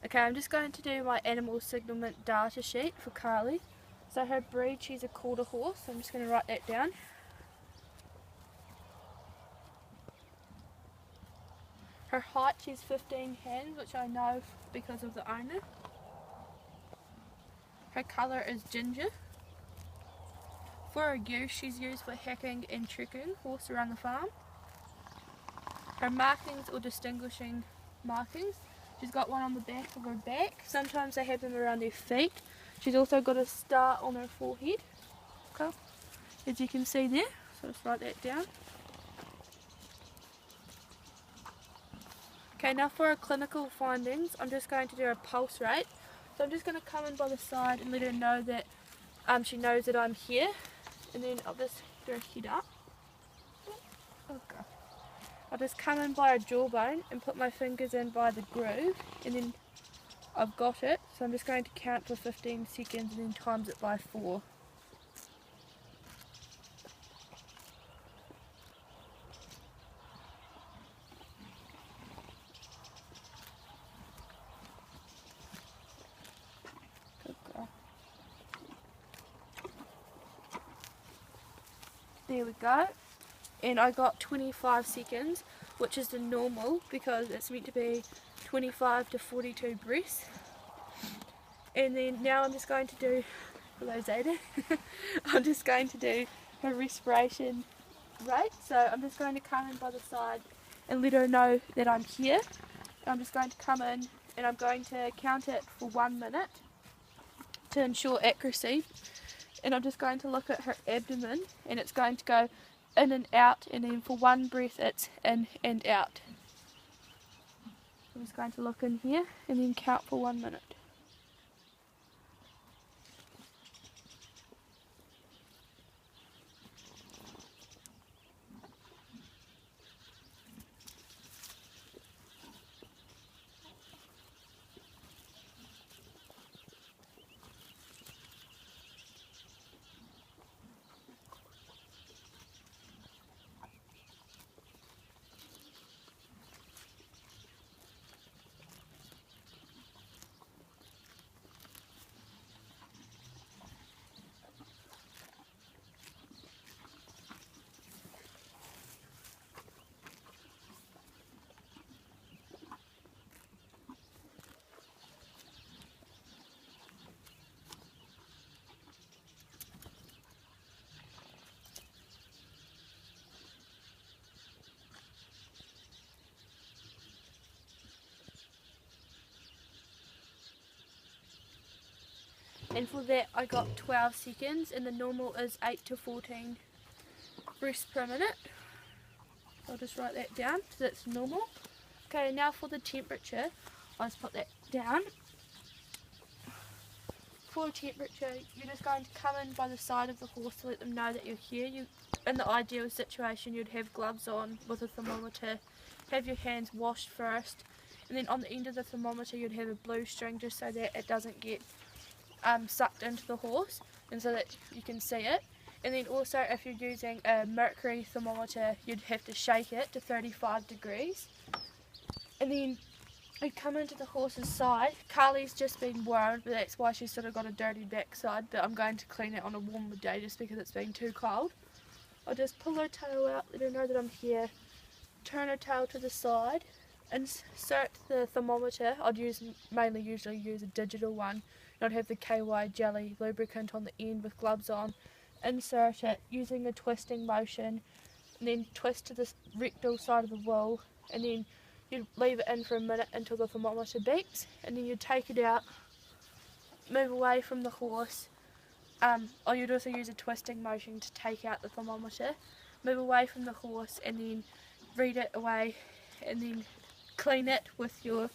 Okay, I'm just going to do my animal signalment data sheet for Carly. So her breed, she's a quarter horse, so I'm just going to write that down. Her height, she's 15 hands, which I know because of the owner. Her colour is ginger. For her use, she's used for hacking and tricking horse around the farm. Her markings or distinguishing markings, she's got one on the back of her back. Sometimes they have them around their feet. She's also got a star on her forehead, okay, as you can see there. So let's write that down. Okay, now for our clinical findings, I'm just going to do a pulse rate. So I'm just going to come in by the side and let her know that she knows that I'm here. And then I'll just do her head up. Okay. I'll just come in by her jawbone and put my fingers in by the groove, and then I've got it. So I'm just going to count for 15 seconds and then times it by 4. There we go. And I got 25 seconds, which is the normal because it's meant to be 25 to 42 breaths. And then now I'm just going to do, hello Zayda, I'm just going to do her respiration rate. So I'm just going to come in by the side and let her know that I'm here. I'm just going to come in and I'm going to count it for 1 minute to ensure accuracy. And I'm just going to look at her abdomen, and it's going to go in and out, and then for one breath it's in and out. I'm just going to look in here and then count for 1 minute. And for that I got 12 seconds, and the normal is 8 to 14 breaths per minute. I'll just write that down, so that's normal. Okay, now for the temperature, I'll just put that down. For temperature, you're just going to come in by the side of the horse to let them know that you're here. In the ideal situation, you'd have gloves on with a thermometer, have your hands washed first, and then on the end of the thermometer you'd have a blue string just so that it doesn't get sucked into the horse, and so that you can see it. And then also, if you're using a mercury thermometer, you'd have to shake it to 35 degrees. And then we come into the horse's side. Carly's just been worried, but that's why she's sort of got a dirty backside, but I'm going to clean it on a warmer day just because it's been too cold. I'll just pull her tail out, let her know that I'm here, turn her tail to the side, insert the thermometer. I'd usually use a digital one, and I'd have the KY jelly lubricant on the end with gloves on. Insert it using a twisting motion, and then twist to the rectal side of the wool, and then you'd leave it in for a minute until the thermometer beeps, and then you'd take it out, move away from the horse, or you'd also use a twisting motion to take out the thermometer, move away from the horse, and then read it away, and then clean it with your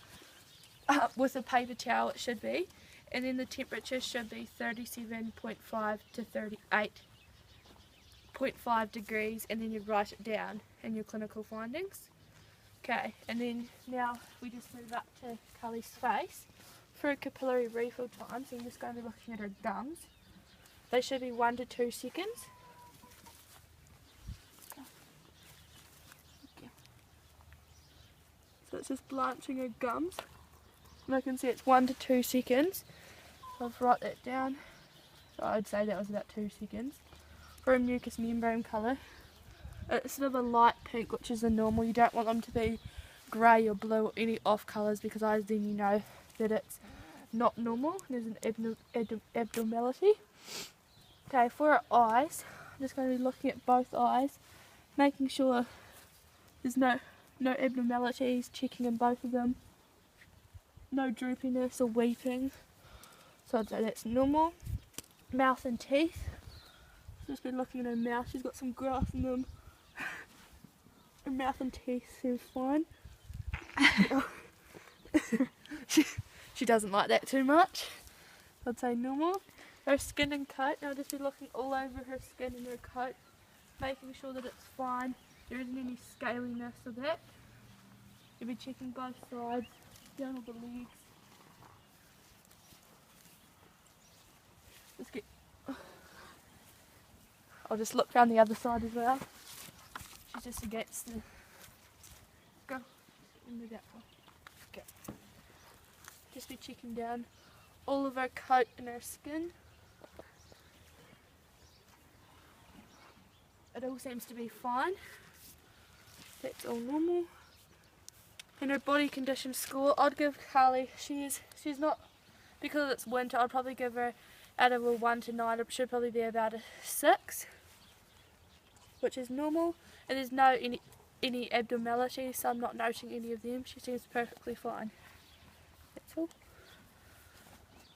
with a paper towel. It should be, and then the temperature should be 37.5 to 38.5 degrees, and then you write it down in your clinical findings. Okay, and then now we just move up to Carly's face for a capillary refill time. So I'm just going to be looking at her gums. They should be 1 to 2 seconds. Okay. So it's just blanching her gums. And I can see it's 1 to 2 seconds. So I'll write that down. So I'd say that was about 2 seconds. For a mucous membrane colour, it's sort of a light pink, which is the normal. You don't want them to be grey or blue or any off colours, because then you know that it's not normal. There's an abnormality. Okay, for our eyes, I'm just going to be looking at both eyes, making sure there's no abnormalities, checking in both of them. No droopiness or weeping. So I'd say that's normal. Mouth and teeth. Just been looking at her mouth. She's got some grass in them. Her mouth and teeth seems fine. she doesn't like that too much. I'd say normal. Her skin and coat. I'll just be looking all over her skin and her coat, making sure that it's fine. There isn't any scaliness of that. You'll be checking both sides, down all the legs. I'll just look around the other side as well. She's just against the... Go. Into that one. Go. Just be checking down all of her coat and her skin. It all seems to be fine. That's all normal. And her body condition score, I'd give Carly, she's not, because it's winter, I'd probably give her, out of a 1 to 9, it should probably be about a 6, which is normal. And there's no any abnormalities, so I'm not noting any of them. She seems perfectly fine.